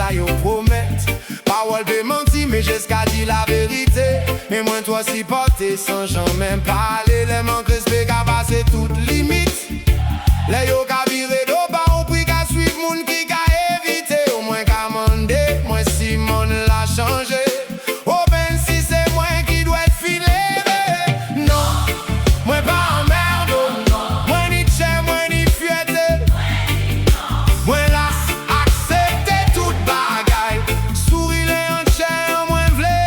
ça yo promet. Parole de menti, mais jusqu'à dire la vérité. Et moi, toi, si porté sans jamais parler. Les manques respect qu'à passer toute limite. Les yo qu'à virer d'eau, pas au prix qu'à suivre moun qui qu'à éviter. Au moins qu'à mander, moi si mon l'a changé. Oh ben si c'est moi qui dois être filé. Non, moi pas en merde. Moi ni tche, moi ni fierté. Moi là, accepter toute bagaille. Sourire en tche, moi v'lé.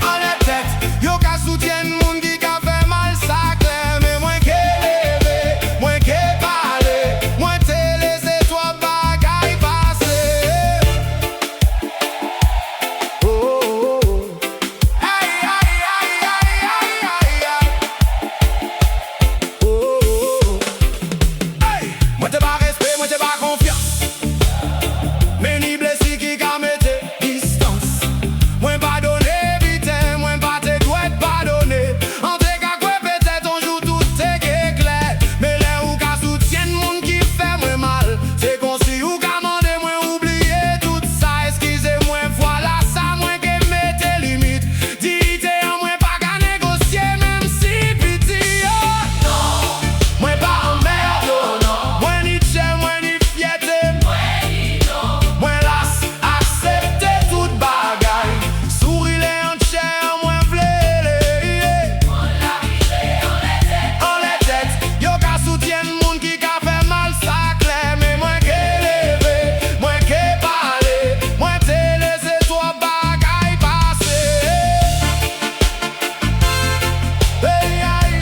En la tête, yo qu'à soutien moun qui qu'à fait mal ça clair. Mais moi qui levé, moi qui parlé. Moi t'ai laissé toi bagaille passer. Oh, oh, oh. Aïe, aïe, aïe, aïe, aïe, aïe, aïe. Oh, oh, oh. Aïe. Moi t'ai pas respect, moi t'ai pas confiance. Mais ni blessé qui qu'a mette distance. Moi pas donné vite, moi pas te doit pardonner. En te cas quoi peut-être on joue tout c'est clair. Mais là où qu'a soutien monde qui fait moi mal. C'est qu'on si ou qu'a mandé moi oublier tout ça. Excusez-moi voilà ça moi qui mette limite. Dites en moi pas qu'à négocier même si petit. Oh, non, moi pas en merde. Oh, non, moi ni tche, moi ni fierté. Moi las accepter toute bagaille. Sourire en chair, moi v'lé. En les têtes, yo ka soutien moun qui ka fait mal ça clair. Mais moi qui levé, moi qui parlé. Moi t'ai laissé toi bagaille passer. Hey, aïe.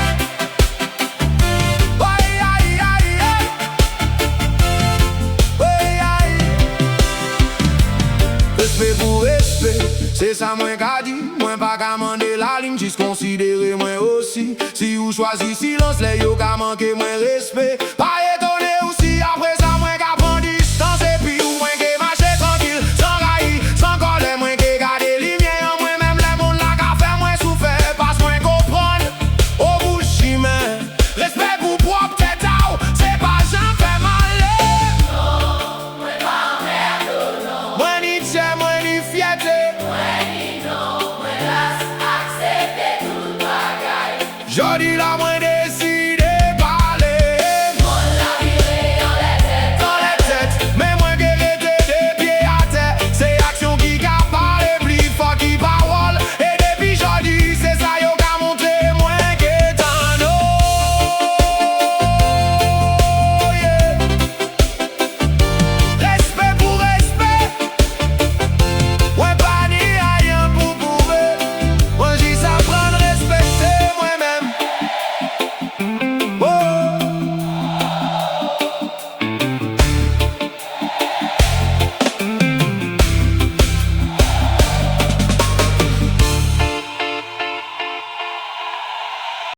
Aïe, aïe, aïe, aïe. Hey, aïe. Respect pour respect, c'est ça moi qu'a dit. Moi pas qu'à mander la ligne, juste considérer moi aussi. Si vous choisissez silence, les yo qu'a manqué moi respect.